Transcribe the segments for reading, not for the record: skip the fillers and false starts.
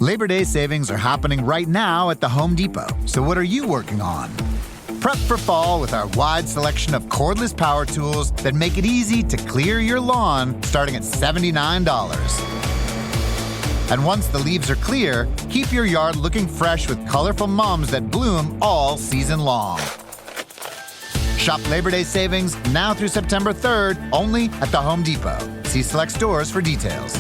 Labor Day savings are happening right now at the Home Depot. So what are you working on? Prep for fall with our wide selection of cordless power tools that make it easy to clear your lawn starting at $79. And once the leaves are clear, keep your yard looking fresh with colorful mums that bloom all season long. Shop Labor Day savings now through September 3rd only at the Home Depot. See select stores for details.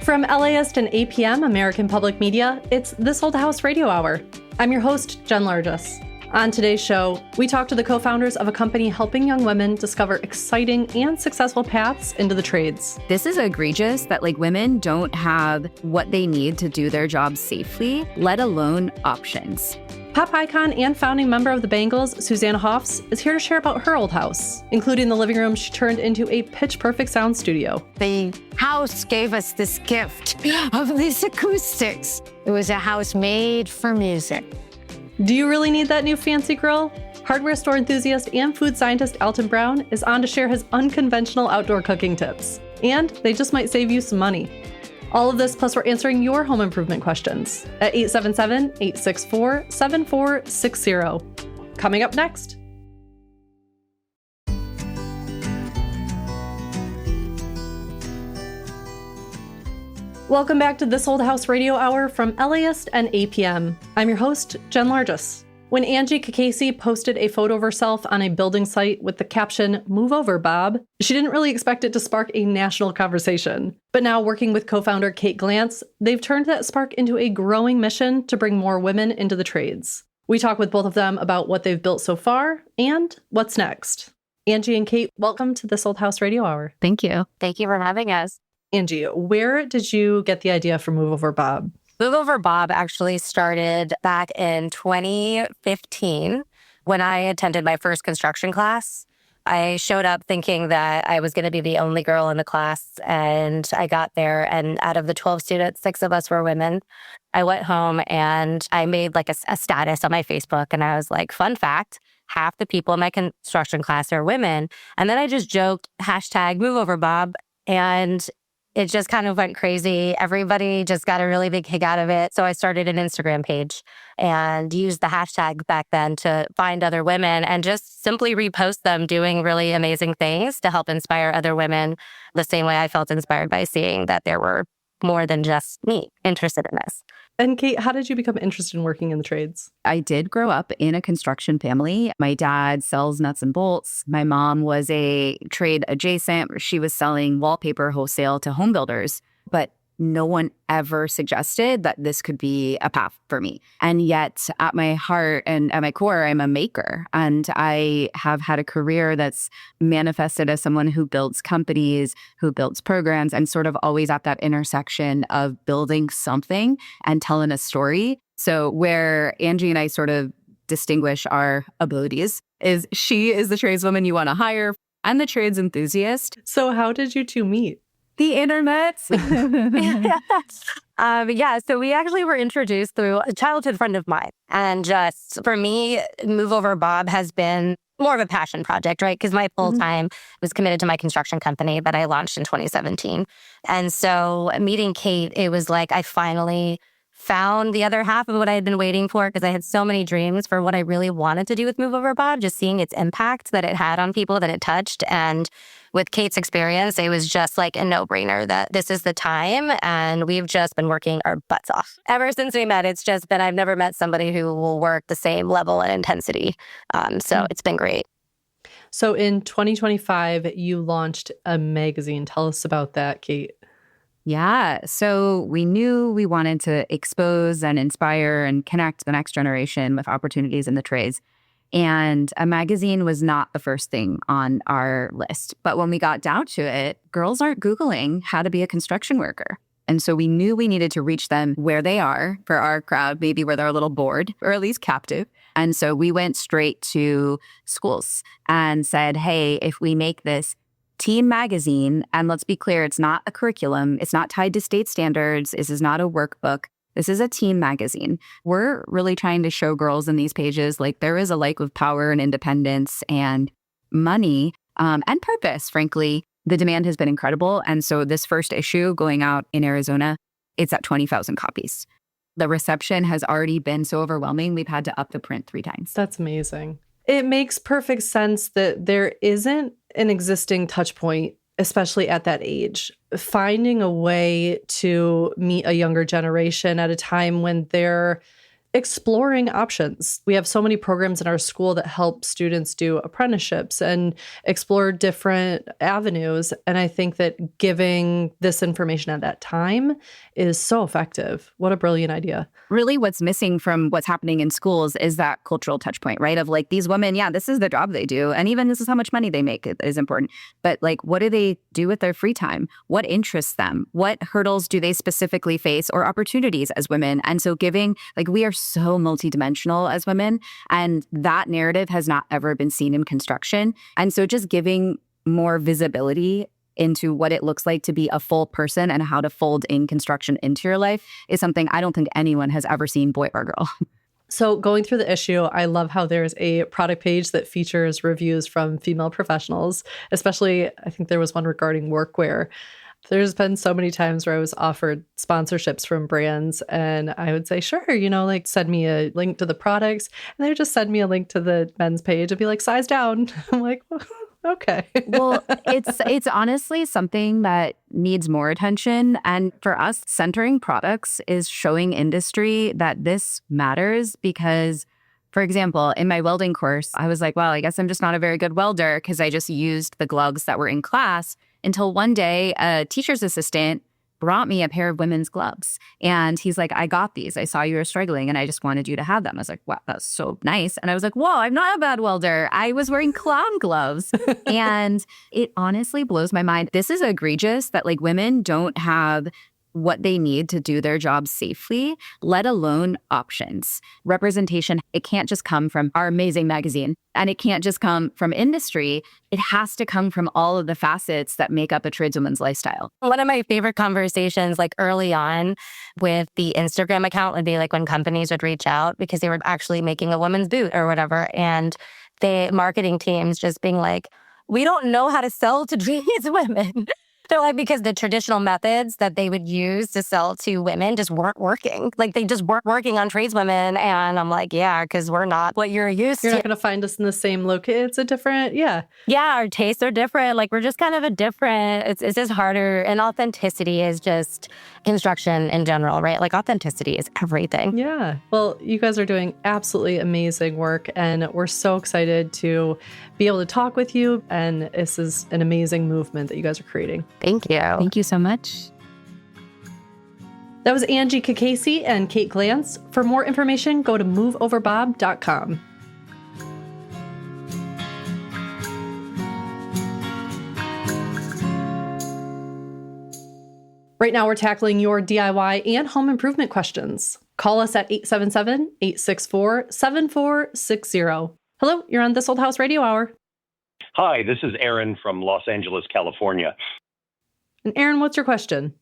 From LAist and APM, American Public Media, it's This Old House Radio Hour. I'm your host, Jen Largis. On today's show, we talk to the co-founders of a company helping young women discover exciting and successful paths into the trades. This is egregious that women don't have what they need to do their jobs safely, let alone options. Pop icon and founding member of the Bangles, Susanna Hoffs, is here to share about her old house, including the living room she turned into a pitch-perfect sound studio. The house gave us this gift of these acoustics. It was a house made for music. Do you really need that new fancy grill? Hardware store enthusiast and food scientist Alton Brown is on to share his unconventional outdoor cooking tips. And they just might save you some money. All of this, plus we're answering your home improvement questions at 877-864-7460. Coming up next. Welcome back to This Old House Radio Hour from LAist and APM. I'm your host, Jen Largis. When Angie Kakasi posted a photo of herself on a building site with the caption, "Move over, Bob," she didn't really expect it to spark a national conversation. But now, working with co-founder Kate Glantz, they've turned that spark into a growing mission to bring more women into the trades. We talk with both of them about what they've built so far and what's next. Angie and Kate, welcome to This Old House Radio Hour. Thank you. Thank you for having us. Angie, where did you get the idea for Move Over Bob? Move Over Bob actually started back in 2015 when I attended my first construction class. I showed up thinking that I was going to be the only girl in the class, and I got there, and out of the 12 students, 6 of us were women. I went home and I made a status on my Facebook, and I was like, fun fact, half the people in my construction class are women. And then I just joked, hashtag Move Over Bob, and it just kind of went crazy. Everybody just got a really big kick out of it. So I started an Instagram page and used the hashtag back then to find other women and just simply repost them doing really amazing things to help inspire other women the same way I felt inspired by seeing that there were more than just me interested in this. And Kate, how did you become interested in working in the trades? I did grow up in a construction family. My dad sells nuts and bolts. My mom was a trade adjacent. She was selling wallpaper wholesale to home builders, but no one ever suggested that this could be a path for me. And yet at my heart and at my core, I'm a maker. And I have had a career that's manifested as someone who builds companies, who builds programs. I'm sort of always at that intersection of building something and telling a story. So where Angie and I sort of distinguish our abilities is she is the tradeswoman you want to hire. I'm the trades enthusiast. So how did you two meet? The internet. So we actually were introduced through a childhood friend of mine. And just for me, Move Over Bob has been more of a passion project, right? Because my full time was committed to my construction company that I launched in 2017. And so meeting Kate, it was like I finally found the other half of what I had been waiting for, because I had so many dreams for what I really wanted to do with Move Over Bob, just seeing its impact that it had on people that it touched. And with Kate's experience, it was just like a no-brainer that this is the time. And we've just been working our butts off. Ever since we met, it's just been, I've never met somebody who will work the same level and intensity. So it's been great. So in 2025, you launched a magazine. Tell us about that, Kate. Yeah. So we knew we wanted to expose and inspire and connect the next generation with opportunities in the trades. And a magazine was not the first thing on our list. But when we got down to it, girls aren't Googling how to be a construction worker. And so we knew we needed to reach them where they are for our crowd, maybe where they're a little bored or at least captive. And so we went straight to schools and said, hey, if we make this teen magazine, and let's be clear, it's not a curriculum, it's not tied to state standards, this is not a workbook, this is a teen magazine. We're really trying to show girls in these pages like there is a life of power and independence and money and purpose, frankly, The demand has been incredible. And so this first issue going out in Arizona, it's at 20,000 copies. The reception has already been so overwhelming, we've had to up the print 3 times. That's amazing. It makes perfect sense that there isn't an existing touch point, especially at that age. Finding a way to meet a younger generation at a time when they're exploring options. We have so many programs in our school that help students do apprenticeships and explore different avenues. And I think that giving this information at that time is so effective. What a brilliant idea. Really what's missing from what's happening in schools is that cultural touch point, right? Of like these women, yeah, this is the job they do. And even this is how much money they make is important. But like, what do they do with their free time? What interests them? What hurdles do they specifically face or opportunities as women? And so giving, like we are so multidimensional as women, and that narrative has not ever been seen in construction. And so just giving more visibility into what it looks like to be a full person and how to fold in construction into your life is something I don't think anyone has ever seen, boy or girl. So going through the issue, I love how there's a product page that features reviews from female professionals, especially I think there was one regarding workwear. There's been so many times where I was offered sponsorships from brands and I would say, sure, like send me a link to the products. And they would just send me a link to the men's page and be like, size down. I'm like, okay. Well, it's honestly something that needs more attention. And for us, centering products is showing industry that this matters because, for example, in my welding course, I was like, well, I guess I'm just not a very good welder because I just used the gloves that were in class until one day a teacher's assistant brought me a pair of women's gloves. And he's like, I got these. I saw you were struggling and I just wanted you to have them. I was like, wow, that's so nice. And I was like, whoa, I'm not a bad welder. I was wearing clown gloves. And it honestly blows my mind. This is egregious that like women don't have what they need to do their jobs safely, let alone options. Representation, it can't just come from our amazing magazine and it can't just come from industry. It has to come from all of the facets that make up a tradeswoman's lifestyle. One of my favorite conversations, like early on with the Instagram account would be like when companies would reach out because they were actually making a woman's boot or whatever. And the marketing teams just being like, we don't know how to sell to these women. They're like, because the traditional methods that they would use to sell to women just weren't working. Like they just weren't working on tradeswomen. And I'm like, yeah, because we're not what you're used to. You're not going to find us in the same location. It's a different, yeah. Yeah, our tastes are different. Like we're just kind of a different, it's just harder. And authenticity is just construction in general, right? Like authenticity is everything. Yeah. Well, you guys are doing absolutely amazing work. And we're so excited to be able to talk with you. And this is an amazing movement that you guys are creating. Thank you. Thank you so much. That was Angie Kacasey and Kate Glantz. For more information, go to moveoverbob.com. Right now, we're tackling your DIY and home improvement questions. Call us at 877-864-7460. Hello, you're on This Old House Radio Hour. Hi, this is Aaron from Los Angeles, California. And Aaron, what's your question?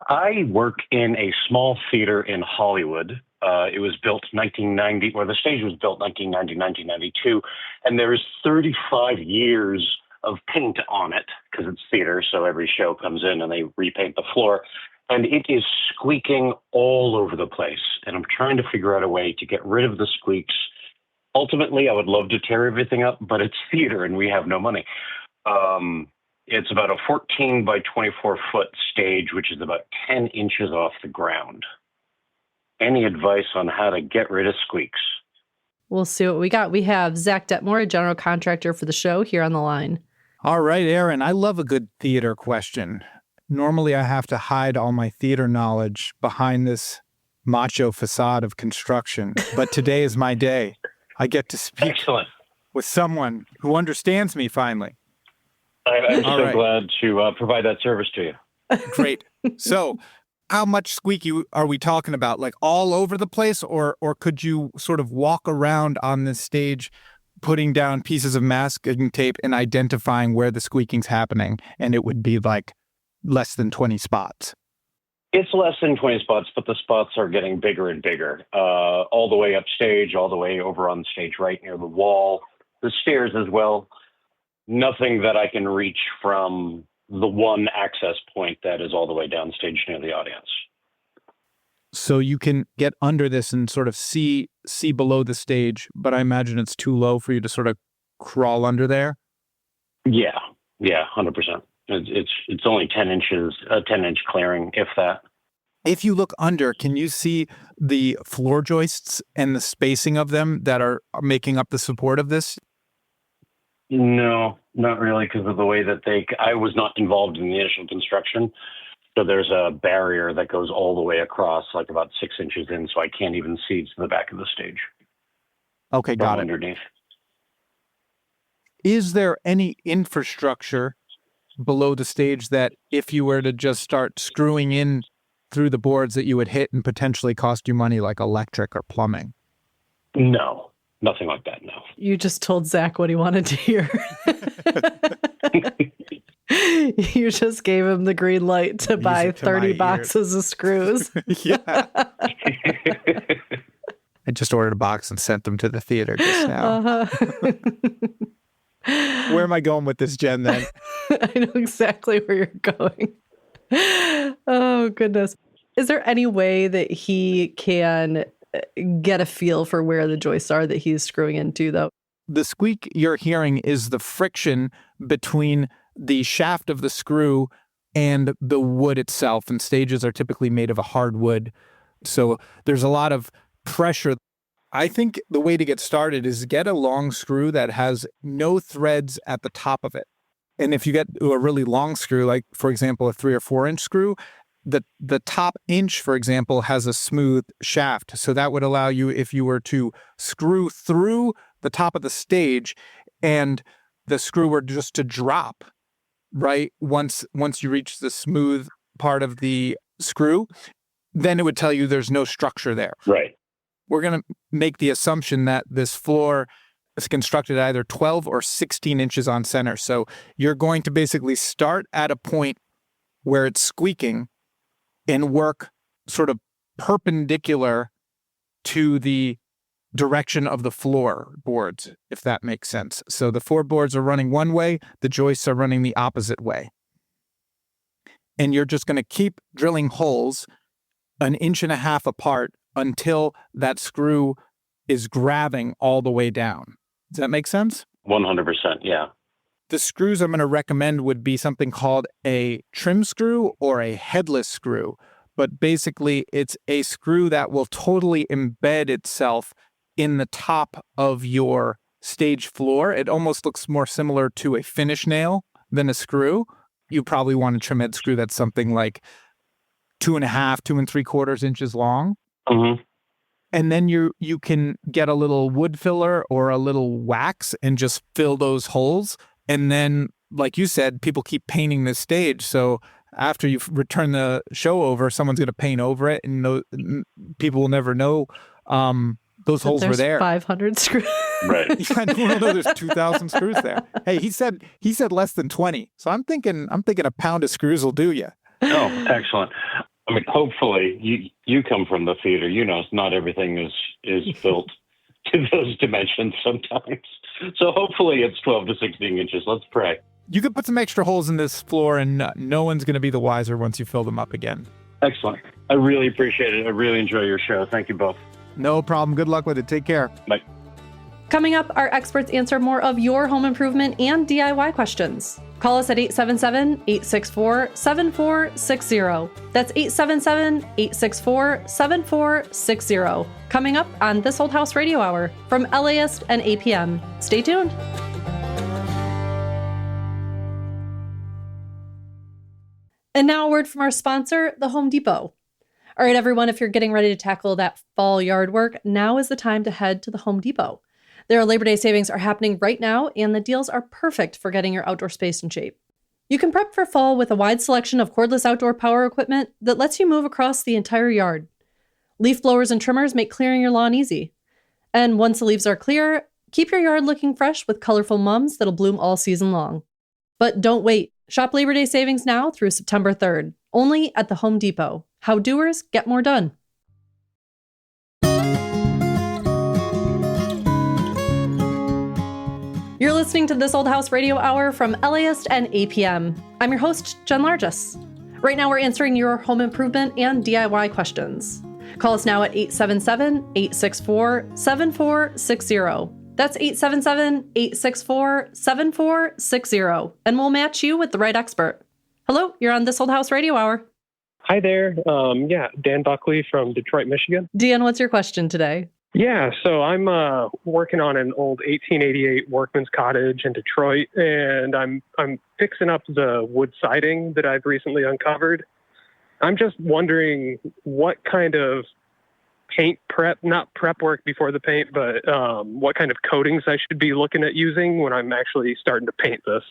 I work in a small theater in Hollywood. It was built 1990, or the stage was built 1990, 1992, and there is 35 years of paint on it because it's theater, so every show comes in and they repaint the floor, and it is squeaking all over the place, and I'm trying to figure out a way to get rid of the squeaks. Ultimately, I would love to tear everything up, but it's theater and we have no money. It's about a 14 by 24 foot stage, which is about 10 inches off the ground. Any advice on how to get rid of squeaks? We'll see what we got. We have Zach Detmore, a general contractor for the show, here on the line. All right, Aaron, I love a good theater question. Normally, I have to hide all my theater knowledge behind this macho facade of construction, but today is my day. I get to speak with someone who understands me finally. I'm so glad to provide that service to you. Great. So how much squeaky are we talking about? Like all over the place? Or could you sort of walk around on this stage, putting down pieces of masking tape and identifying where the squeaking's happening, and it would be like less than 20 spots? It's less than 20 spots, but the spots are getting bigger and bigger. All the way upstage, all the way over on stage right near the wall, the stairs as well. Nothing that I can reach from the one access point that is all the way downstage near the audience. So you can get under this and sort of see below the stage, but I imagine it's too low for you to sort of crawl under there. Yeah, 100%. It's only 10 inches, a 10-inch clearing, if that. If you look under, can you see the floor joists and the spacing of them that are making up the support of this? No, not really, because of the way that I was not involved in the initial construction. So there's a barrier that goes all the way across, like about 6 inches in, so I can't even see to the back of the stage. Okay, got it. Underneath. Is there any infrastructure below the stage that if you were to just start screwing in through the boards that you would hit and potentially cost you money, like electric or plumbing? No, nothing like that, no. You just told Zach what he wanted to hear. You just gave him the green light to buy 30 boxes of screws. Yeah. I just ordered a box and sent them to the theater just now. Where am I going with this, Jen, then? I know exactly where you're going. Oh, goodness. Is there any way that he can get a feel for where the joists are that he's screwing into, though? The squeak you're hearing is the friction between the shaft of the screw and the wood itself. And stages are typically made of a hard wood. So there's a lot of pressure. I think the way to get started is get a long screw that has no threads at the top of it. And if you get a really long screw, like, for example, a 3 or 4 inch screw, the top inch, for example, has a smooth shaft. So that would allow you, if you were to screw through the top of the stage and the screw were just to drop, right, once you reach the smooth part of the screw, then it would tell you there's no structure there. Right. We're going to make the assumption that this floor is constructed either 12 or 16 inches on center. So you're going to basically start at a point where it's squeaking and work sort of perpendicular to the direction of the floor boards, if that makes sense. So the floorboards are running one way, the joists are running the opposite way. And you're just going to keep drilling holes 1.5 inches apart until that screw is grabbing all the way down. Does that make sense? 100%, yeah. The screws I'm going to recommend would be something called a trim screw or a headless screw. But basically, it's a screw that will totally embed itself in the top of your stage floor. It almost looks more similar to a finish nail than a screw. You probably want a trim head screw that's something like 2.5, 2 3/4 inches long. Mm-hmm. And then you can get a little wood filler or a little wax and just fill those holes. And then, like you said, people keep painting this stage. So after you return the show over, someone's going to paint over it, and people will never know those holes were there. 500 screws. Right. I don't know. There's 2,000 screws there. Hey, he said less than 20. So I'm thinking a pound of screws will do you. Oh, excellent. I mean, hopefully you come from the theater. You know, not everything is built to those dimensions sometimes. So hopefully it's 12 to 16 inches. Let's pray. You could put some extra holes in this floor and no one's going to be the wiser once you fill them up again. Excellent. I really appreciate it. I really enjoy your show. Thank you both. No problem. Good luck with it. Take care. Bye. Coming up, our experts answer more of your home improvement and DIY questions. Call us at 877-864-7460. That's 877-864-7460. Coming up on This Old House Radio Hour from LAist and APM. Stay tuned. And now a word from our sponsor, the Home Depot. All right, everyone, if you're getting ready to tackle that fall yard work, now is the time to head to the Home Depot. Their Labor Day savings are happening right now, and the deals are perfect for getting your outdoor space in shape. You can prep for fall with a wide selection of cordless outdoor power equipment that lets you move across the entire yard. Leaf blowers and trimmers make clearing your lawn easy. And once the leaves are clear, keep your yard looking fresh with colorful mums that'll bloom all season long. But don't wait. Shop Labor Day savings now through September 3rd, only at the Home Depot. How doers get more done. You're listening to This Old House Radio Hour from LAist and APM. I'm your host, Jen Largis. Right now, we're answering your home improvement and DIY questions. Call us now at 877-864-7460. That's 877-864-7460, and we'll match you with the right expert. Hello, you're on This Old House Radio Hour. Hi there. Dan Buckley from Detroit, Michigan. Dan, what's your question today? Yeah, so I'm working on an old 1888 workman's cottage in Detroit, and I'm fixing up the wood siding that I've recently uncovered. I'm just wondering what kind of paint prep, not prep work before the paint, but what kind of coatings I should be looking at using when I'm actually starting to paint this.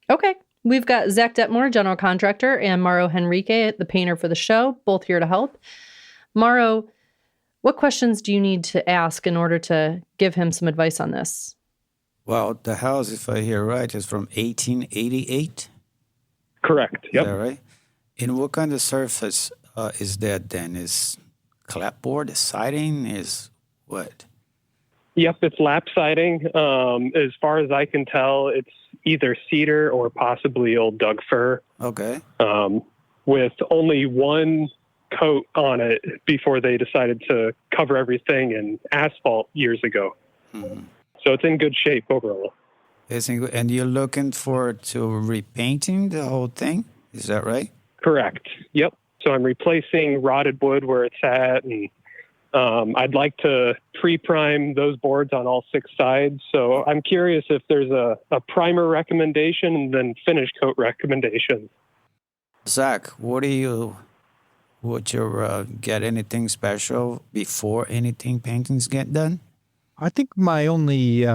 Okay. We've got Zach Detmore, general contractor, and Mauro Henrique, the painter for the show, both here to help. Mauro, what questions do you need to ask in order to give him some advice on this? Well, the house, if I hear right, is from 1888? Correct. Yep. Is that right? And what kind of surface is that then? Is clapboard, siding, is what? Yep, it's lap siding. As far as I can tell, it's either cedar or possibly old Doug fir. Okay. With only one coat on it before they decided to cover everything in asphalt years ago. Mm-hmm. So it's in good shape overall. And you're looking forward to repainting the whole thing? Is that right? Correct. Yep. So I'm replacing rotted wood where it's at, and I'd like to pre-prime those boards on all 6 sides. So I'm curious if there's a primer recommendation and then finish coat recommendation. Zach, would you get anything special before anything paintings get done? I think my only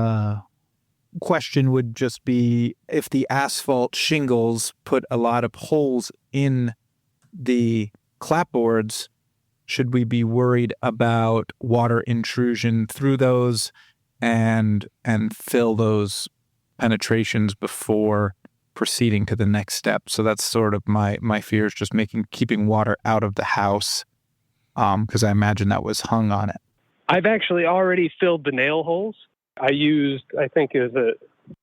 question would just be if the asphalt shingles put a lot of holes in the clapboards, should we be worried about water intrusion through those and fill those penetrations before proceeding to the next step? So that's sort of my fear, is just keeping water out of the house, because I imagine that was hung on it. I've actually already filled the nail holes. I used, I think it was a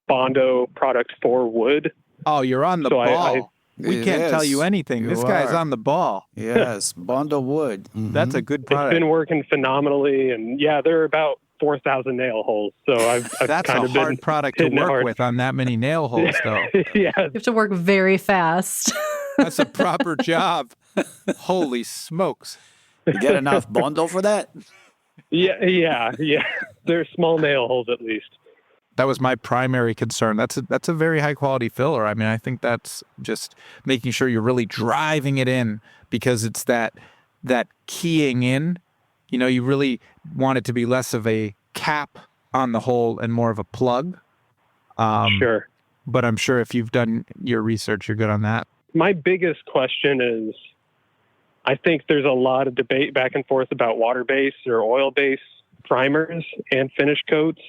Bondo product for wood. Oh, you're on the ball. We can't tell you anything. This guy's on the ball. Yes, Bondo wood. Mm-hmm. That's a good product. It's been working phenomenally, and yeah, there are about 4,000 nail holes. So I've that's kind a of hard product to work with on that many nail holes, though. Yeah, You have to work very fast. That's a proper job. Holy smokes! You get enough Bondo for that? Yeah. They're small nail holes at least. That was my primary concern. That's a very high quality filler. I mean, I think that's just making sure you're really driving it in, because it's that keying in. You know, you really want it to be less of a cap on the hole and more of a plug. Sure. But I'm sure if you've done your research, you're good on that. My biggest question is, I think there's a lot of debate back and forth about water-based or oil-based primers and finish coats.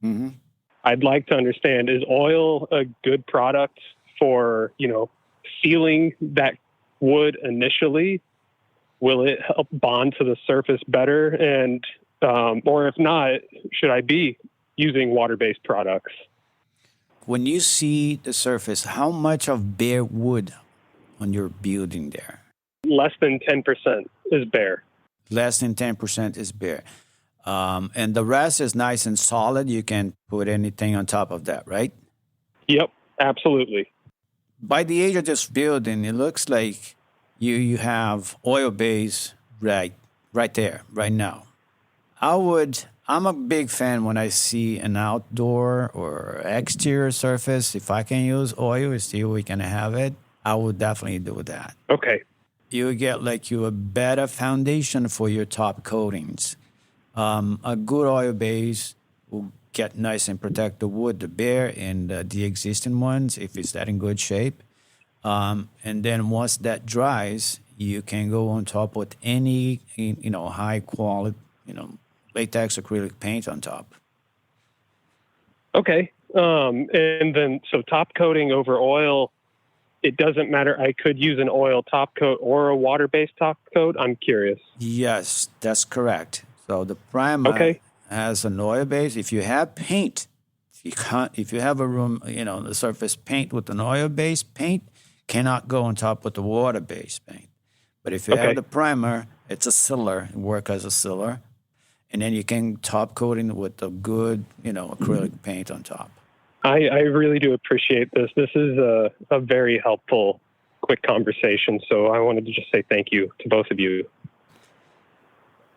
Mm-hmm. I'd like to understand, is oil a good product for, sealing that wood initially? Will it help bond to the surface better? And, or if not, should I be using water-based products? When you see the surface, how much of bare wood on your building there? Less than 10% is bare. Less than 10% is bare. And the rest is nice and solid. You can put anything on top of that, right? Yep, absolutely. By the age of this building, it looks like you have oil base right there, right now. I'm a big fan when I see an outdoor or exterior surface. If I can use oil, still we can have it, I would definitely do that. Okay. You get a better foundation for your top coatings. A good oil base will get nice and protect the wood, the bare, and the existing ones if it's that in good shape. And then once that dries, you can go on top with any high quality latex acrylic paint on top. Okay. And then so top coating over oil, it doesn't matter. I could use an oil top coat or a water-based top coat. I'm curious. Yes, that's correct. So the primer has an oil base. If you have paint, If you have a room, the surface paint with an oil-based paint cannot go on top with the water-based paint. But if you have the primer, it's a sealer. It works as a sealer. And then you can top coating with a good, acrylic paint on top. I really do appreciate this. This is a very helpful, quick conversation. So I wanted to just say thank you to both of you.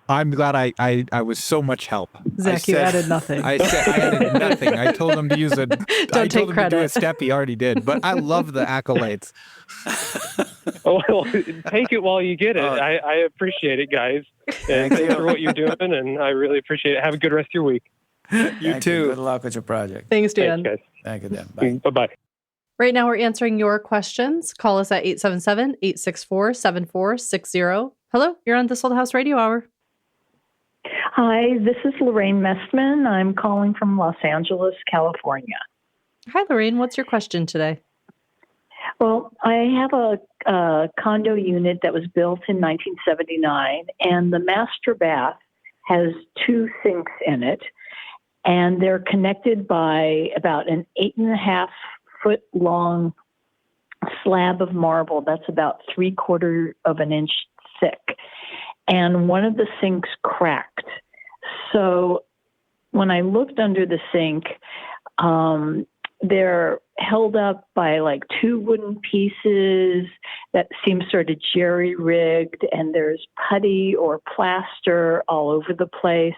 I'm glad I was so much help. Zach, you added nothing. I added nothing. I told him to use a. Don't take credit. To do a step. He already did. But I love the accolades. Well, take it while you get it. I appreciate it, guys. And thanks for what you're doing, and I really appreciate it. Have a good rest of your week. You too. Good luck with your project. Thanks, Dan. Thanks, guys. Thank you, Dan. Bye. Bye-bye. Right now, we're answering your questions. Call us at 877-864-7460. Hello, you're on This Old House Radio Hour. Hi, this is Lorraine Messman. I'm calling from Los Angeles, California. Hi, Lorraine. What's your question today? Well, I have a condo unit that was built in 1979, and the master bath has 2 sinks in it, and they're connected by about an 8.5-foot long slab of marble that's about 3/4 of an inch thick. And one of the sinks cracked. So when I looked under the sink, they're held up by like 2 wooden pieces that seem sort of jerry-rigged, and there's putty or plaster all over the place.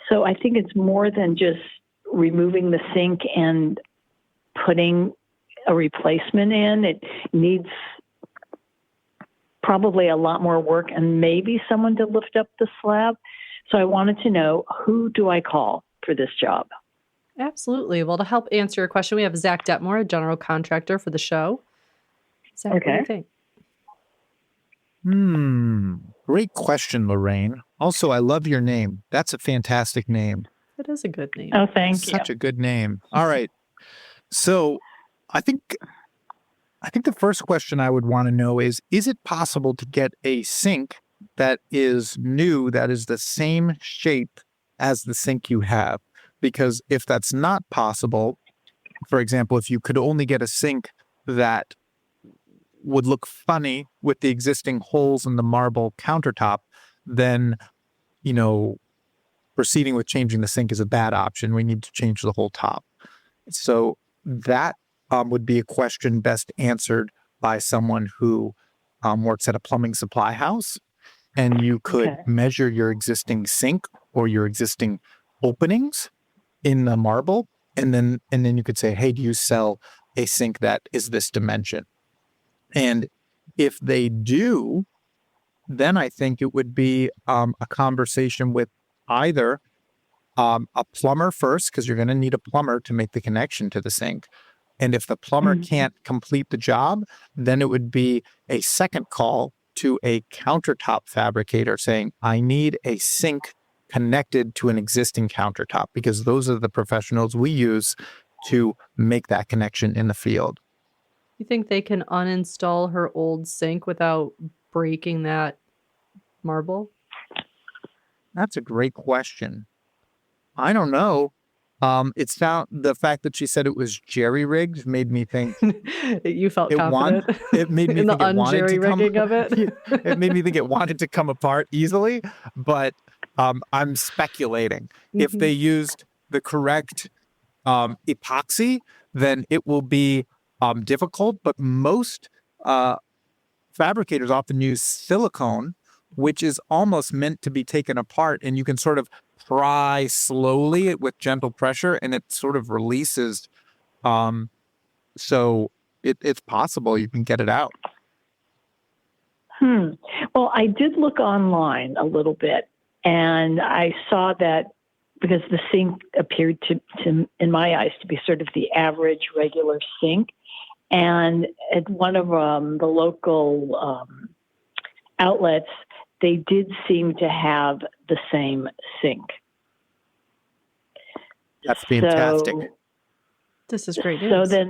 So I think it's more than just removing the sink and putting a replacement in. It needs probably a lot more work and maybe someone to lift up the slab. So I wanted to know, who do I call for this job? Absolutely. Well, to help answer your question, we have Zach Detmore, a general contractor for the show. Zach, what do you think? Great question, Lorraine. Also, I love your name. That's a fantastic name. It is a good name. Oh, thank you. Such a good name. All right. So I think the first question I would want to know is it possible to get a sink that is new, that is the same shape as the sink you have? Because if that's not possible, for example, if you could only get a sink that would look funny with the existing holes in the marble countertop, then, proceeding with changing the sink is a bad option. We need to change the whole top. So that would be a question best answered by someone who works at a plumbing supply house. And you could measure your existing sink or your existing openings in the marble. And then you could say, hey, do you sell a sink that is this dimension? And if they do, then I think it would be a conversation with either a plumber first, because you're going to need a plumber to make the connection to the sink. And if the plumber can't complete the job, then it would be a second call to a countertop fabricator saying, I need a sink connected to an existing countertop, because those are the professionals we use to make that connection in the field. You think they can uninstall her old sink without breaking that marble? That's a great question. I don't know. The fact that she said it was jerry-rigged made me think you felt confident. It made me in think the it wanted to come. unjerry-rigging of it. It made me think it wanted to come apart easily, but I'm speculating. If they used the correct epoxy, then it will be difficult. But most fabricators often use silicone, which is almost meant to be taken apart, and you can sort of pry slowly with gentle pressure, and it sort of releases. So it's possible you can get it out. Well, I did look online a little bit, and I saw that because the sink appeared to in my eyes, to be sort of the average regular sink. And at one of the local outlets, they did seem to have the same sink. That's fantastic. This is great news. So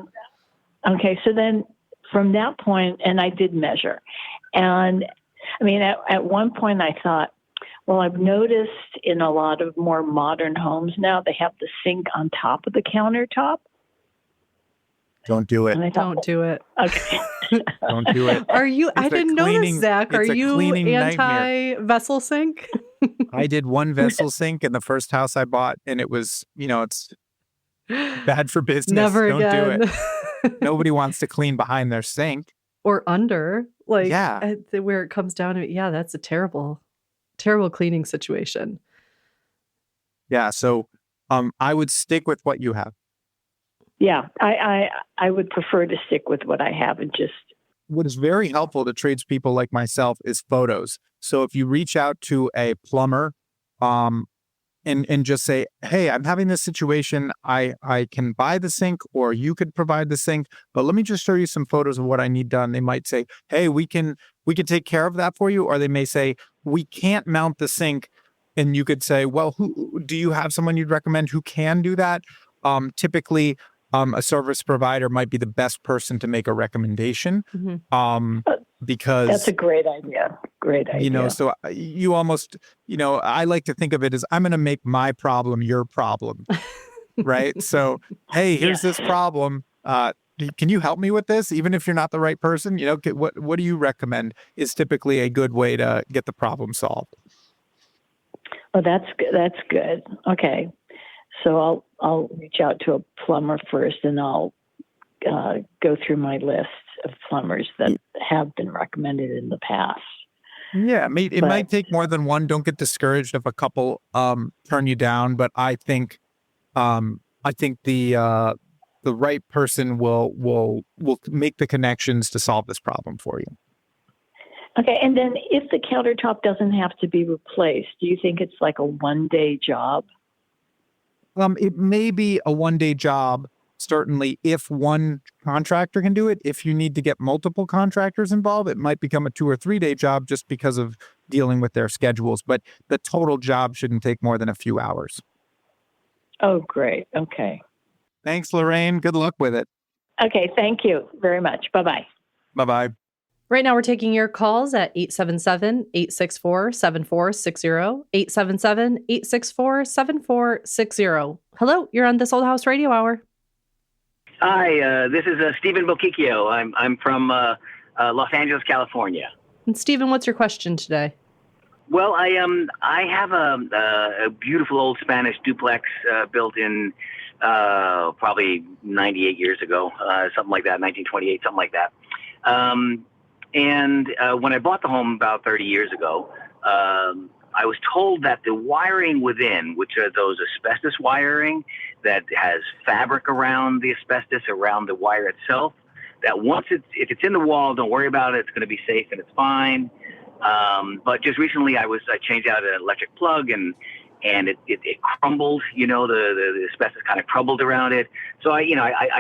then from that point, and I did measure. And I mean, at one point I thought, Well, I've noticed in a lot of more modern homes now, they have the sink on top of the countertop. Don't do it. And I thought, Don't do it. okay. Don't do it. Are you? I It's a didn't know cleaning- this, Zach. Are it's a you cleaning nightmare. anti-vessel sink? I did one vessel sink in the first house I bought, and it was, it's bad for business. Never Don't again. do it. Nobody wants to clean behind their sink. Or under, Yeah. where it comes down to it. Yeah, that's a terrible, terrible cleaning situation. Yeah. So I would stick with what you have. Yeah, I would prefer to stick with what I have and just. What is very helpful to tradespeople like myself is photos. So if you reach out to a plumber and just say, hey, I'm having this situation. I can buy the sink or you could provide the sink, but let me just show you some photos of what I need done. They might say, hey, we can take care of that for you. Or they may say, we can't mount the sink. And you could say, well, who do you have someone you'd recommend who can do that? Typically, a service provider might be the best person to make a recommendation because that's a great idea. Great idea. So you almost, I like to think of it as I'm going to make my problem your problem, right? So, hey, here's this problem. Can you help me with this? Even if you're not the right person, what do you recommend is typically a good way to get the problem solved. Oh, that's good. That's good. Okay. So I'll reach out to a plumber first, and I'll go through my list of plumbers that have been recommended in the past. Yeah, it might take more than one. Don't get discouraged if a couple turn you down, but I think the right person will make the connections to solve this problem for you. Okay, and then if the countertop doesn't have to be replaced, do you think it's like a one-day job? It may be a one-day job, certainly, if one contractor can do it. If you need to get multiple contractors involved, it might become a 2 or 3 day job just because of dealing with their schedules. But the total job shouldn't take more than a few hours. Oh, great. Okay. Thanks, Lorraine. Good luck with it. Okay, thank you very much. Bye-bye. Bye-bye. Right now, we're taking your calls at 877-864-7460, 877-864-7460. Hello, you're on This Old House Radio Hour. Hi, this is Stephen Boquicchio. I'm from Los Angeles, California. And Stephen, what's your question today? Well, I have a beautiful old Spanish duplex built in probably 98 years ago, something like that, 1928, something like that. And when I bought the home about 30 years ago, I was told that the wiring within, which are those asbestos wiring that has fabric around the asbestos, around the wire itself, that once if it's in the wall, don't worry about it. It's going to be safe and it's fine. But just recently I changed out an electric plug and it crumbled, the asbestos kind of crumbled around it. So I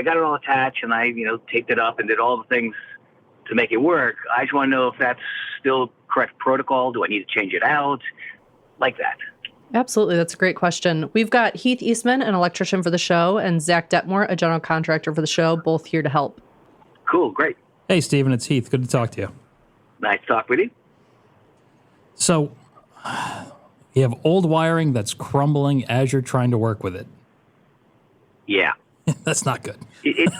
got it all attached and I taped it up and did all the things to make it work. I just want to know if that's still correct protocol. Do I need to change it out? Like that. Absolutely. That's a great question. We've got Heath Eastman, an electrician for the show, and Zach Detmore, a general contractor for the show, both here to help. Cool. Great. Hey, Stephen, it's Heath. Good to talk to you. Nice to talk with you. So you have old wiring that's crumbling as you're trying to work with it. Yeah. That's not good. It's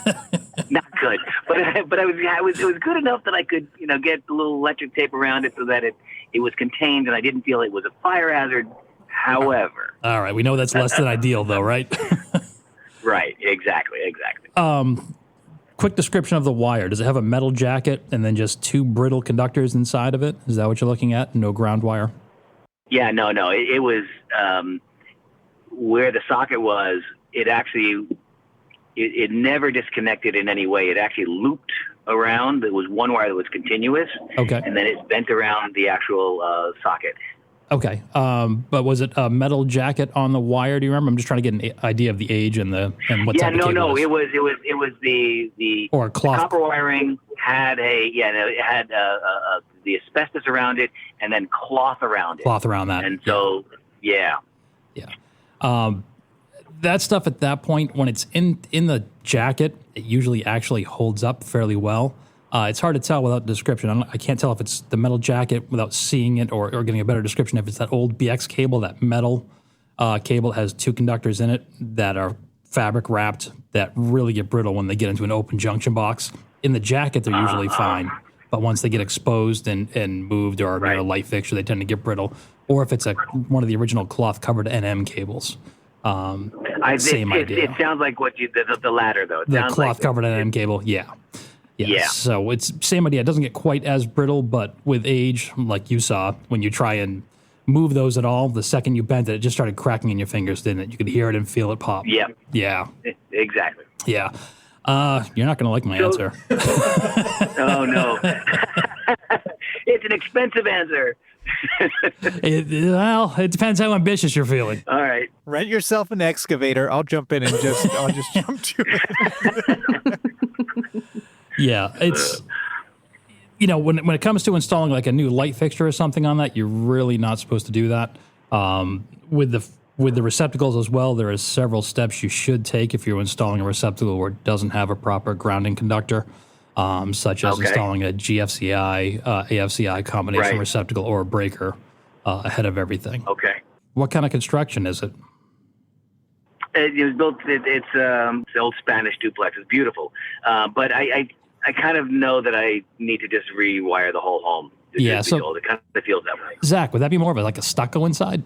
not good, but it was good enough that I could get the little electric tape around it so that it was contained and I didn't feel it was a fire hazard. However, all right, we know that's less than ideal, though, right? Right, exactly. Quick description of the wire. Does it have a metal jacket and then just 2 brittle conductors inside of it? Is that what you're looking at? No ground wire? Yeah, no. It was where the socket was. It actually. It never disconnected in any way. It actually looped around. There was one wire that was continuous. Okay. And then it bent around the actual socket. Okay. But was it a metal jacket on the wire? Do you remember? I'm just trying to get an idea of the age and what type of cable it was the or cloth. The copper wiring had the asbestos around it and then cloth around it. Cloth around that. And so yeah. That stuff at that point, when it's in the jacket, it usually actually holds up fairly well. It's hard to tell without the description. I can't tell if it's the metal jacket without seeing it or getting a better description. If it's that old BX cable, that metal cable has 2 conductors in it that are fabric wrapped that really get brittle when they get into an open junction box. In the jacket, they're usually fine. But once they get exposed and moved or near a light fixture, they tend to get brittle. Or if it's one of the original cloth-covered NM cables. Same idea. It sounds like what the latter, though. The cloth-covered NM cable, yeah. So it's same idea. It doesn't get quite as brittle, but with age, like you saw, when you try and move those at all, the second you bent it, it just started cracking in your fingers, didn't it? You could hear it and feel it pop. Yep. Yeah. Exactly. Yeah. You're not going to like my answer. Oh, no. It's an expensive answer. It depends how ambitious you're feeling. All right. Rent yourself an excavator. I'll jump in and I'll just jump to it. Yeah, it's, when it comes to installing like a new light fixture or something on that, you're really not supposed to do that. With the receptacles as well, there are several steps you should take if you're installing a receptacle where it doesn't have a proper grounding conductor, such as installing a GFCI, AFCI combination receptacle or a breaker ahead of everything. Okay. What kind of construction is it? It was built. It's the old Spanish duplex. It's beautiful, but I kind of know that I need to just rewire the whole home. It kind of feels that way. Zach, would that be more of a stucco inside?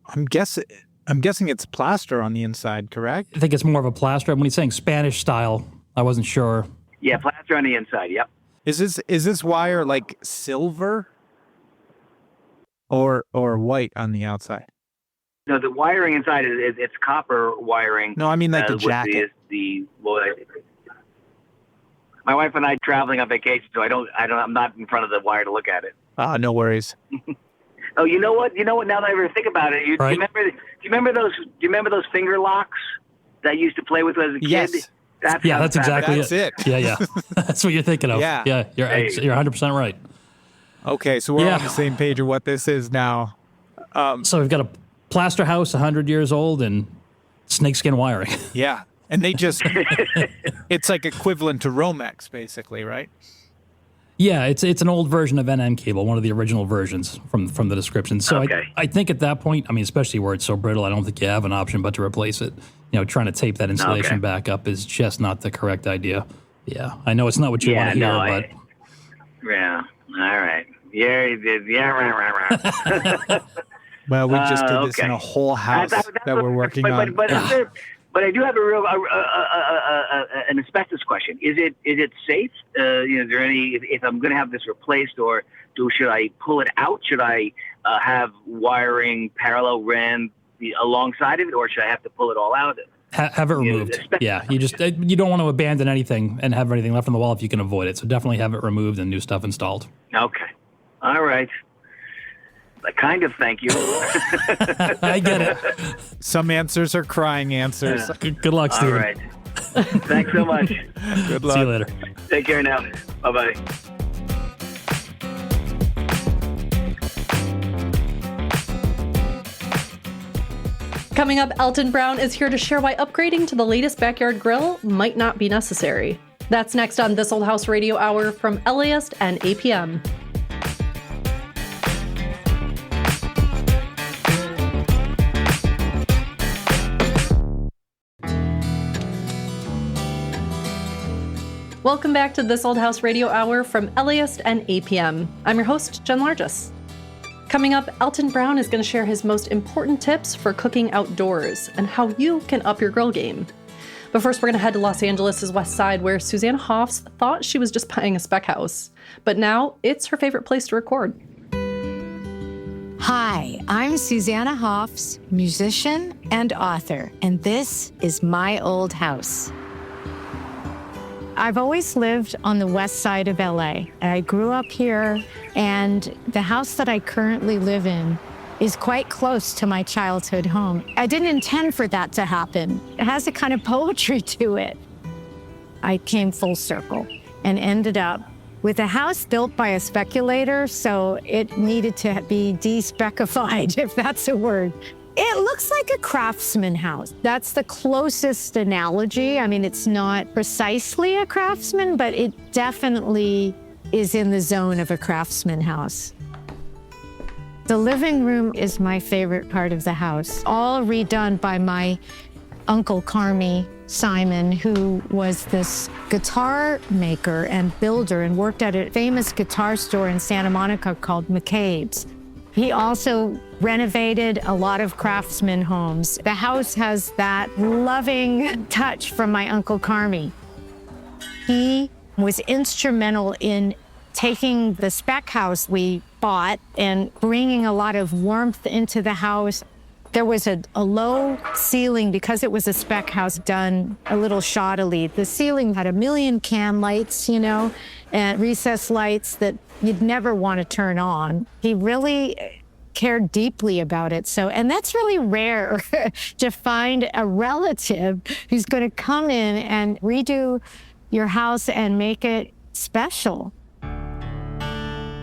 I'm guessing it's plaster on the inside, correct? I think it's more of a plaster. When he's saying Spanish style, I wasn't sure. Yeah, plaster on the inside. Yep. Is this wire like silver or white on the outside? No, the wiring inside it's copper wiring. No, I mean like the jacket. My wife and I traveling on vacation, so I'm not in front of the wire to look at it. No worries. Oh, you know what? Now that I ever think about it, do you remember those finger locks that you used to play with as a kid? Yes. That's exactly it. Yeah. That's what you're thinking of. Yeah. You're 100% right. Okay, so we're on the same page of what this is now. So we've got a plaster house, 100 years old, and snakeskin wiring. Yeah, and they just, it's like equivalent to Romex, basically, right? Yeah, it's an old version of NM cable, one of the original versions from the description. So I think at that point, especially where it's so brittle, I don't think you have an option but to replace it. Trying to tape that insulation back up is just not the correct idea. Yeah, I know it's not what you want to hear, but... Yeah, all right. Right. Well, we just did this in a whole house that we're working on. But I do have an asbestos question. Is it safe? Is there any? If I'm going to have this replaced, or should I pull it out? Should I have wiring parallel ran alongside of it, or should I have to pull it all out? Have it removed. Yeah, you don't want to abandon anything and have anything left on the wall if you can avoid it. So definitely have it removed and new stuff installed. Okay. All right. I kind of thank you. I get it. Some answers are crying answers. Good luck, Steven. All right. Thanks so much. Good luck. See you later. Take care now. Bye-bye. Coming up, Alton Brown is here to share why upgrading to the latest backyard grill might not be necessary. That's next on This Old House Radio Hour from LAist and APM. Welcome back to This Old House Radio Hour from LAist and APM. I'm your host, Jen Largis. Coming up, Alton Brown is going to share his most important tips for cooking outdoors and how you can up your grill game. But first, we're going to head to Los Angeles' West Side, where Susanna Hoffs thought she was just buying a spec house. But now it's her favorite place to record. Hi, I'm Susanna Hoffs, musician and author, and this is my old house. I've always lived on the west side of LA. I grew up here, and the house that I currently live in is quite close to my childhood home. I didn't intend for that to happen. It has a kind of poetry to it. I came full circle and ended up with a house built by a speculator, so it needed to be de-specified, if that's a word. It looks like a craftsman house. That's the closest analogy. I mean, it's not precisely a craftsman, but it definitely is in the zone of a craftsman house. The living room is my favorite part of the house, all redone by my Uncle Carmy Simon, who was this guitar maker and builder and worked at a famous guitar store in Santa Monica called McCabe's. He also renovated a lot of craftsman homes. The house has that loving touch from my Uncle Carmy. He was instrumental in taking the spec house we bought and bringing a lot of warmth into the house. There was a low ceiling because it was a spec house done a little shoddily. The ceiling had a million can lights, you know, and recessed lights that you'd never want to turn on. He really cared deeply about it. So, and that's really rare to find a relative who's going to come in and redo your house and make it special.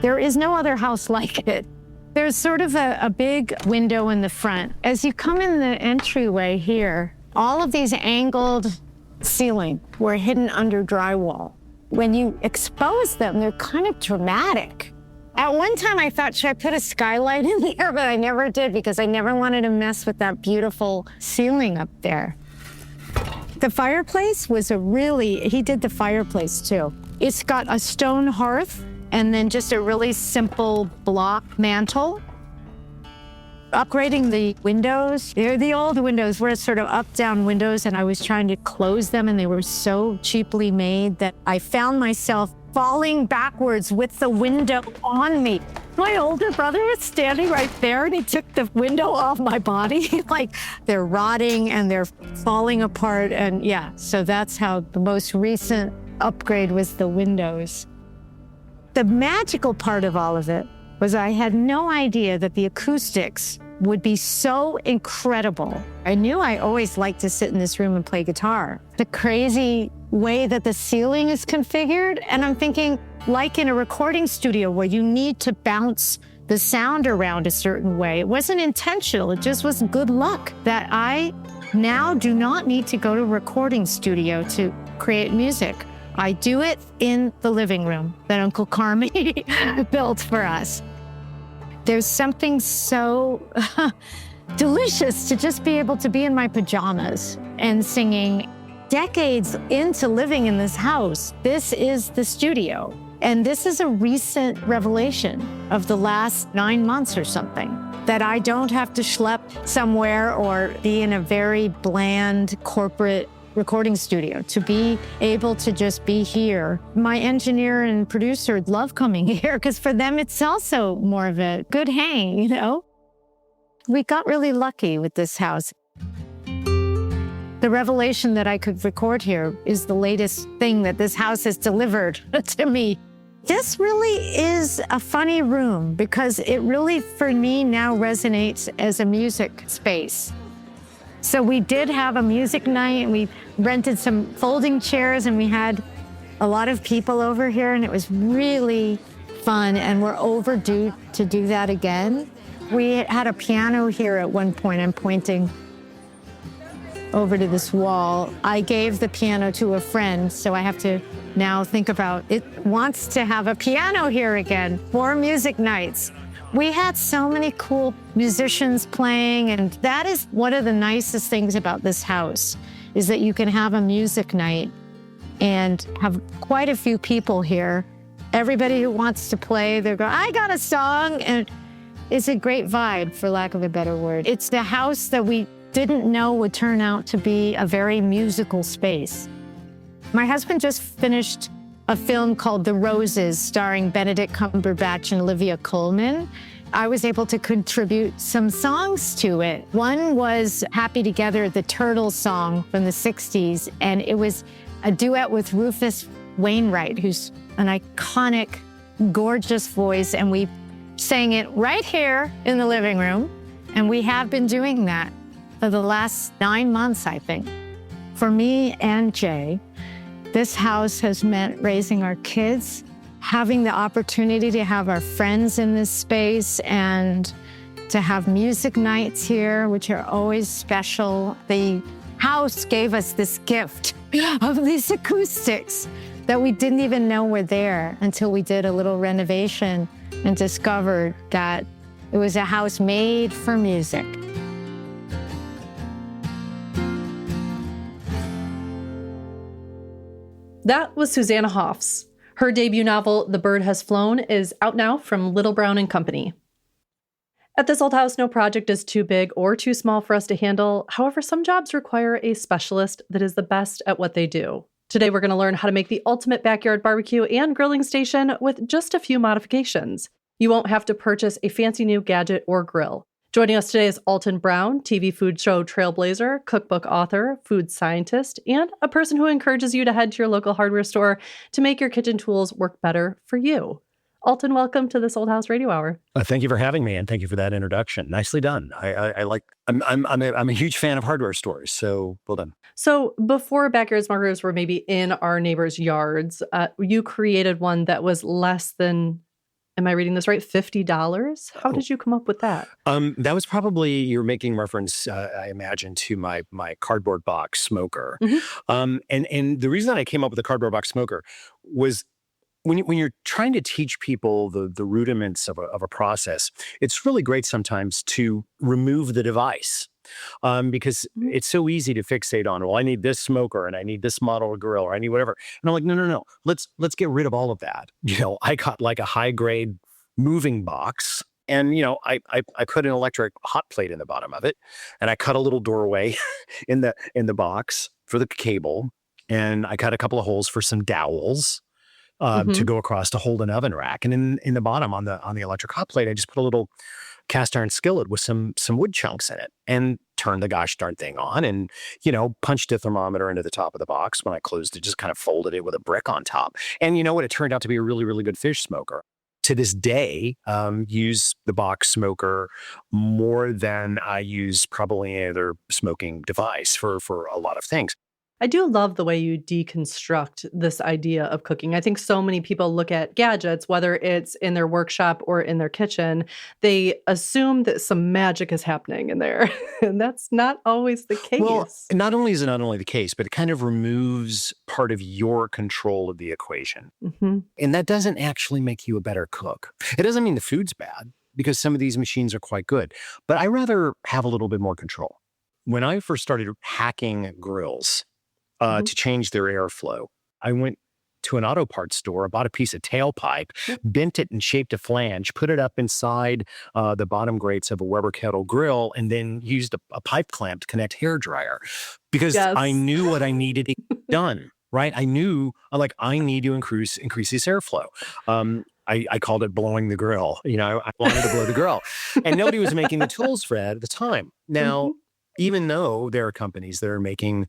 There is no other house like it. There's sort of a big window in the front. As you come in the entryway here, all of these angled ceiling were hidden under drywall. When you expose them, they're kind of dramatic. At one time I thought, should I put a skylight in there? But I never did because I never wanted to mess with that beautiful ceiling up there. The fireplace was he did the fireplace too. It's got a stone hearth and then just a really simple block mantle. Upgrading the windows. They're the old windows were sort of up-down windows, and I was trying to close them, and they were so cheaply made that I found myself falling backwards with the window on me. My older brother was standing right there, and he took the window off my body. Like, they're rotting and they're falling apart, and yeah, so that's how the most recent upgrade was the windows. The magical part of all of it was I had no idea that the acoustics would be so incredible. I knew I always liked to sit in this room and play guitar. The crazy way that the ceiling is configured, and I'm thinking, like in a recording studio where you need to bounce the sound around a certain way. It wasn't intentional, it just was good luck that I now do not need to go to a recording studio to create music. I do it in the living room that Uncle Carmy built for us. There's something so delicious to just be able to be in my pajamas and singing. Decades into living in this house, this is the studio. And this is a recent revelation of the last 9 months or something, that I don't have to schlep somewhere or be in a very bland corporate recording studio, to be able to just be here. My engineer and producer love coming here because for them it's also more of a good hang, you know? We got really lucky with this house. The revelation that I could record here is the latest thing that this house has delivered to me. This really is a funny room because it really, for me, now resonates as a music space. So we did have a music night, and we rented some folding chairs, and we had a lot of people over here, and it was really fun, and we're overdue to do that again. We had a piano here at one point. I'm pointing over to this wall. I gave the piano to a friend, so I have to now think about it wants to have a piano here again for music nights. We had so many cool musicians playing, and that is one of the nicest things about this house, is that you can have a music night and have quite a few people here. Everybody who wants to play, they're going, I got a song, and it's a great vibe, for lack of a better word. It's the house that we didn't know would turn out to be a very musical space. My husband just finished a film called The Roses, starring Benedict Cumberbatch and Olivia Colman. I was able to contribute some songs to it. One was Happy Together, the Turtles song from the 60s, and it was a duet with Rufus Wainwright, who's an iconic, gorgeous voice, and we sang it right here in the living room, and we have been doing that for the last 9 months, I think. For me and Jay, this house has meant raising our kids, having the opportunity to have our friends in this space, and to have music nights here, which are always special. The house gave us this gift of these acoustics that we didn't even know were there until we did a little renovation and discovered that it was a house made for music. That was Susanna Hoffs. Her debut novel, The Bird Has Flown, is out now from Little Brown and Company. At This Old House, no project is too big or too small for us to handle. However, some jobs require a specialist that is the best at what they do. Today, we're going to learn how to make the ultimate backyard barbecue and grilling station with just a few modifications. You won't have to purchase a fancy new gadget or grill. Joining us today is Alton Brown, TV food show trailblazer, cookbook author, food scientist, and a person who encourages you to head to your local hardware store to make your kitchen tools work better for you. Alton, welcome to This Old House Radio Hour. Thank you for having me, and thank you for that introduction. Nicely done. I'm a huge fan of hardware stores, so well done. So before backyard smokers were maybe in our neighbors' yards, you created one that was less than, am I reading this right, $50? How did you come up with that? That was probably, you're making reference, I imagine, to my cardboard box smoker. Mm-hmm. And the reason that I came up with the cardboard box smoker was when you're trying to teach people the rudiments of a process, it's really great sometimes to remove the device. Because it's so easy to fixate on, well, I need this smoker and I need this model of grill or I need whatever. And I'm like, no. Let's get rid of all of that. I got like a high grade moving box and, I put an electric hot plate in the bottom of it and I cut a little doorway in the box for the cable. And I cut a couple of holes for some dowels to go across to hold an oven rack. And in the bottom on the electric hot plate, I just put a little cast iron skillet with some wood chunks in it and turned the gosh darn thing on and, punched a thermometer into the top of the box. When I closed it, just kind of folded it with a brick on top. And you know what? It turned out to be a really, really good fish smoker. To this day, use the box smoker more than I use probably any other smoking device for a lot of things. I do love the way you deconstruct this idea of cooking. I think so many people look at gadgets, whether it's in their workshop or in their kitchen, they assume that some magic is happening in there. And that's not always the case. Well, not only is it not only the case, but it kind of removes part of your control of the equation. Mm-hmm. And that doesn't actually make you a better cook. It doesn't mean the food's bad, because some of these machines are quite good. But I rather have a little bit more control. When I first started hacking grills, to change their airflow, I went to an auto parts store, I bought a piece of tailpipe, bent it and shaped a flange, put it up inside the bottom grates of a Weber kettle grill, and then used a pipe clamp to connect hair dryer because I knew what I needed to get done, right? I knew, I need to increase this airflow. I called it blowing the grill. I wanted to blow the grill. And nobody was making the tools for that at the time. Now, even though there are companies that are making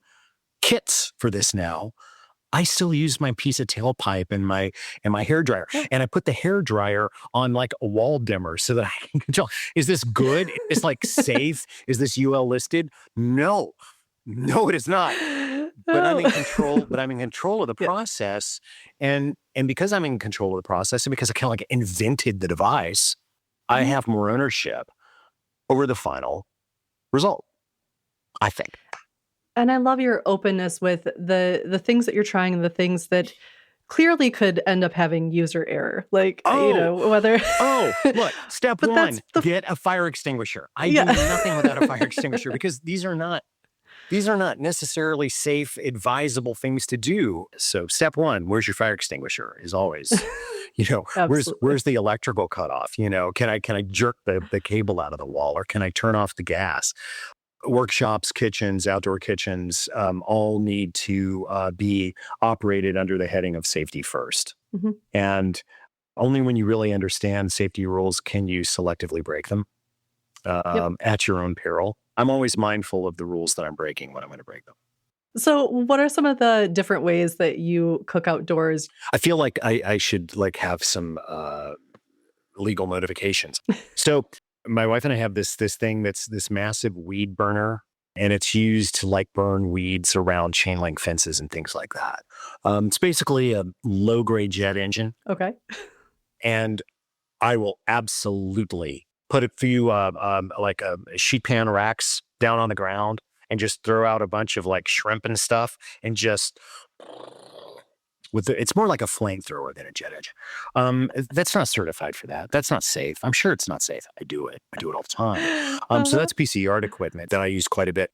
kits for this now, I still use my piece of tailpipe and my hair dryer. And I put the hair dryer on like a wall dimmer so that I can control. Is this good? Is this safe? Is this UL listed? No, it is not. But I'm in control. But I'm in control of the process. And because I'm in control of the process, and because I kind of invented the device, I have more ownership over the final result, I think. And I love your openness with the things that you're trying and the things that clearly could end up having user error. Whether... Look, step one, get a fire extinguisher. I do nothing without a fire extinguisher because these are not necessarily safe, advisable things to do. So step one, where's your fire extinguisher is always, where's the electrical cutoff? Can I jerk the cable out of the wall or can I turn off the gas? Workshops, kitchens, outdoor kitchens, all need to be operated under the heading of safety first. Mm-hmm. And only when you really understand safety rules can you selectively break them at your own peril. I'm always mindful of the rules that I'm breaking when I'm going to break them. So what are some of the different ways that you cook outdoors? I feel like I should have some legal notifications. So my wife and I have this thing that's this massive weed burner, and it's used to burn weeds around chain link fences and things like that. It's basically a low grade jet engine. Okay. And I will absolutely put a few sheet pan racks down on the ground and just throw out a bunch of like shrimp and stuff and just it's more like a flamethrower than a jet engine. That's not certified for that. That's not safe. I'm sure it's not safe. I do it all the time. So that's a piece of yard equipment that I use quite a bit.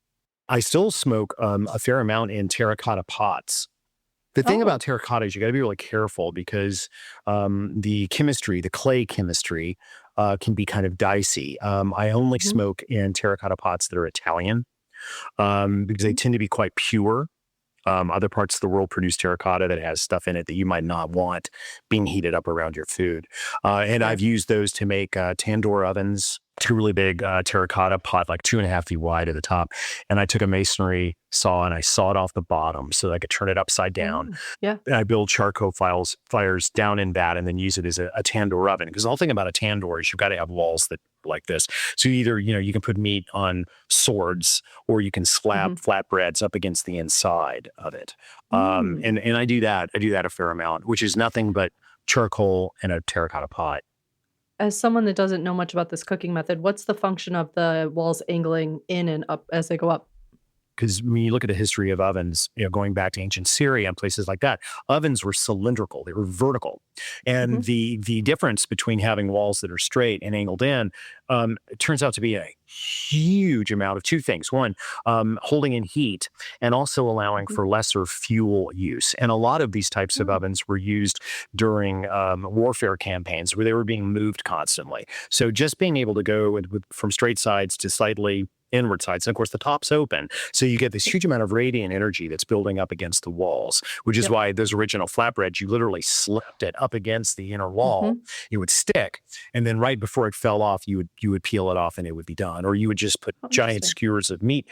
I still smoke a fair amount in terracotta pots. The thing about terracotta is you got to be really careful because the chemistry, the clay chemistry, can be kind of dicey. I only smoke in terracotta pots that are Italian because they tend to be quite pure. Other parts of the world produce terracotta that has stuff in it that you might not want being heated up around your food. And I've used those to make tandoor ovens, 2 really big terracotta pot, like 2.5 feet wide at the top. And I took a masonry saw and I sawed off the bottom so that I could turn it upside down. And I build charcoal fires down in that and then use it as a tandoor oven. Because the whole thing about a tandoor is you've got to have walls that like this. So either, you can put meat on swords or you can slab flatbreads up against the inside of it. And I do that. I do that a fair amount, which is nothing but charcoal and a terracotta pot. As someone that doesn't know much about this cooking method, what's the function of the walls angling in and up as they go up? Because when you look at the history of ovens, going back to ancient Syria and places like that, ovens were cylindrical, they were vertical. And the difference between having walls that are straight and angled in, it turns out to be a huge amount of two things. One, holding in heat and also allowing for lesser fuel use. And a lot of these types of ovens were used during warfare campaigns where they were being moved constantly. So just being able to go from straight sides to slightly inward sides. And of course, the top's open. So you get this huge amount of radiant energy that's building up against the walls, which is why those original flatbreads, you literally slipped it up against the inner wall. It would stick. And then right before it fell off, you would peel it off and it would be done. Or you would just put giant skewers of meat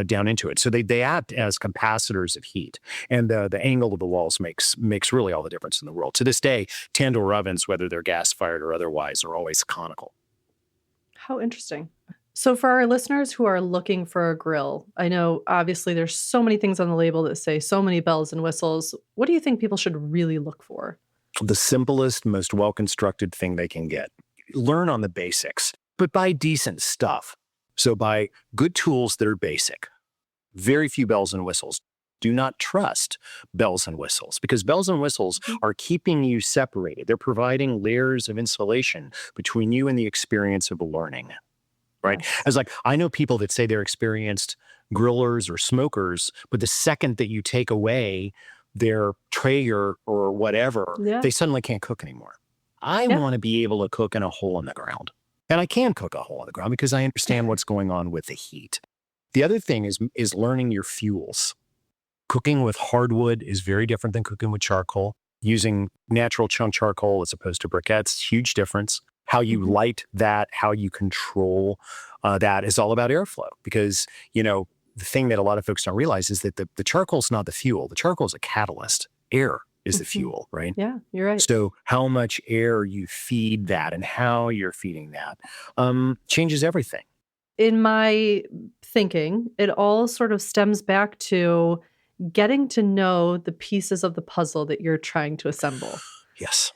down into it. So they act as capacitors of heat. And the angle of the walls makes really all the difference in the world. To this day, tandoor ovens, whether they're gas-fired or otherwise, are always conical. How interesting. So for our listeners who are looking for a grill, I know obviously there's so many things on the label that say so many bells and whistles. What do you think people should really look for? The simplest, most well-constructed thing they can get. Learn on the basics, but buy decent stuff. So buy good tools that are basic. Very few bells and whistles. Do not trust bells and whistles because bells and whistles are keeping you separated. They're providing layers of insulation between you and the experience of learning. Right? It's like, I know people that say they're experienced grillers or smokers, but the second that you take away their Traeger or whatever, they suddenly can't cook anymore. I want to be able to cook in a hole in the ground. And I can cook a hole in the ground because I understand what's going on with the heat. The other thing is learning your fuels. Cooking with hardwood is very different than cooking with charcoal. Using natural chunk charcoal as opposed to briquettes, huge difference. How you light that, how you control that is all about airflow. Because, the thing that a lot of folks don't realize is that the charcoal's not the fuel. The charcoal is a catalyst. Air is the fuel, right? Yeah, you're right. So how much air you feed that and how you're feeding that changes everything. In my thinking, it all sort of stems back to getting to know the pieces of the puzzle that you're trying to assemble. Yes.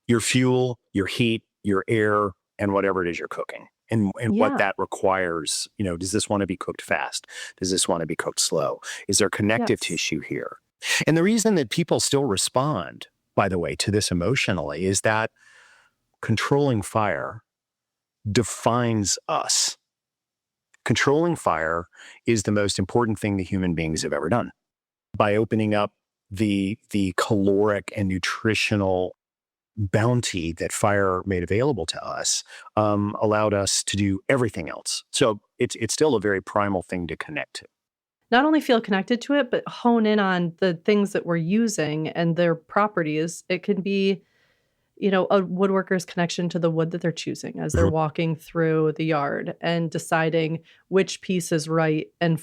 Your fuel, your heat, your air, and whatever it is you're cooking and what that requires. Does this want to be cooked fast? Does this want to be cooked slow? Is there connective tissue here? And the reason that people still respond, by the way, to this emotionally is that controlling fire defines us. Controlling fire is the most important thing that human beings have ever done. By opening up the caloric and nutritional bounty that fire made available to us, allowed us to do everything else. So it's still a very primal thing to connect to. Not only feel connected to it, but hone in on the things that we're using and their properties. It can be, a woodworker's connection to the wood that they're choosing as they're walking through the yard and deciding which piece is right and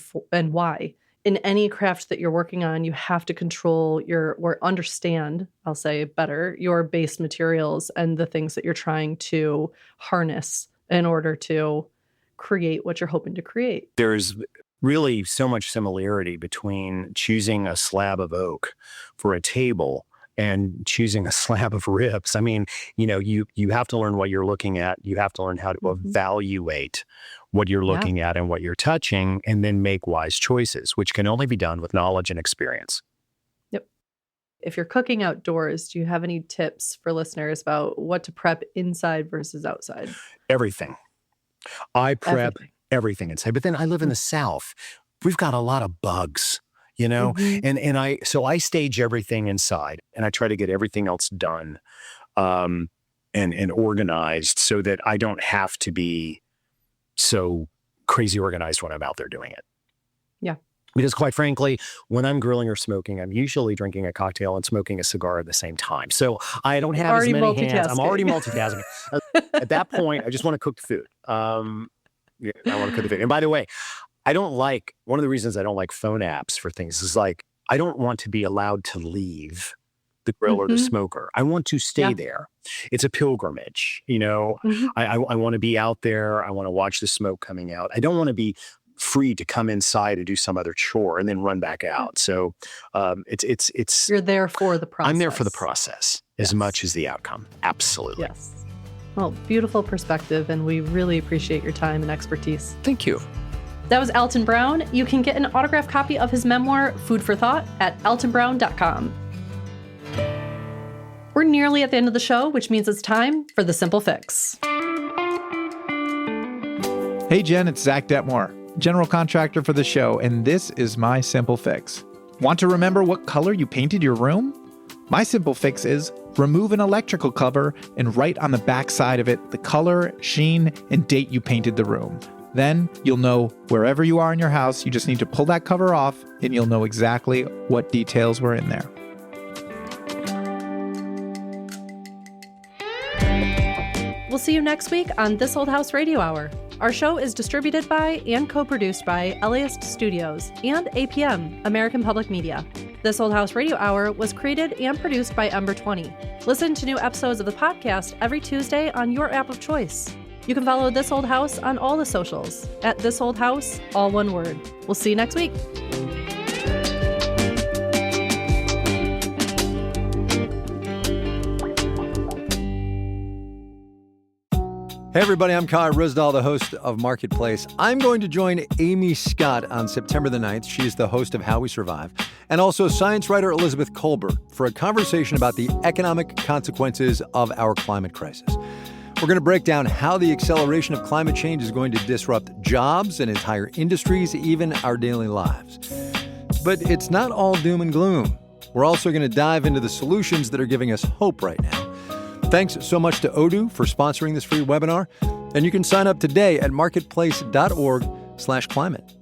why. In any craft that you're working on, you have to control or understand, I'll say better, your base materials and the things that you're trying to harness in order to create what you're hoping to create. There's really so much similarity between choosing a slab of oak for a table and choosing a slab of ribs. I mean, you have to learn what you're looking at. You have to learn how to evaluate what you're looking at and what you're touching, and then make wise choices, which can only be done with knowledge and experience. Yep. If you're cooking outdoors, do you have any tips for listeners about what to prep inside versus outside? Everything. I prep everything inside, but then I live in the South. We've got a lot of bugs, and I stage everything inside, and I try to get everything else done and organized so that I don't have to be so crazy organized when I'm out there doing it. Yeah. Because quite frankly, when I'm grilling or smoking, I'm usually drinking a cocktail and smoking a cigar at the same time. So I don't have as many hands. I'm already multitasking. At that point, I just want to cook the food. I want to cook the food. And by the way, one of the reasons I don't like phone apps for things is I don't want to be allowed to leave the grill or the smoker. I want to stay there. It's a pilgrimage, I want to be out there. I want to watch the smoke coming out. I don't want to be free to come inside and do some other chore and then run back out. So it's you're there for the process. I'm there for the process as much as the outcome. Absolutely. Yes. Well, beautiful perspective, and we really appreciate your time and expertise. Thank you. That was Alton Brown. You can get an autographed copy of his memoir, Food for Thought, at altonbrown.com. We're nearly at the end of the show, which means it's time for the Simple Fix. Hey, Jen, it's Zach Detmore, general contractor for the show, and this is my Simple Fix. Want to remember what color you painted your room? My Simple Fix is remove an electrical cover and write on the back side of it the color, sheen, and date you painted the room. Then you'll know wherever you are in your house, you just need to pull that cover off and you'll know exactly what details were in there. We'll see you next week on This Old House Radio Hour. Our show is distributed by and co-produced by LAist Studios and APM, American Public Media. This Old House Radio Hour was created and produced by Ember 20. Listen to new episodes of the podcast every Tuesday on your app of choice. You can follow This Old House on all the socials at This Old House, all one word. We'll see you next week. Hey everybody, I'm Kai Risdahl, the host of Marketplace. I'm going to join Amy Scott on September the 9th. She's the host of How We Survive, and also science writer Elizabeth Kolber for a conversation about the economic consequences of our climate crisis. We're going to break down how the acceleration of climate change is going to disrupt jobs and entire industries, even our daily lives. But it's not all doom and gloom. We're also going to dive into the solutions that are giving us hope right now. Thanks so much to Odoo for sponsoring this free webinar. And you can sign up today at marketplace.org/climate.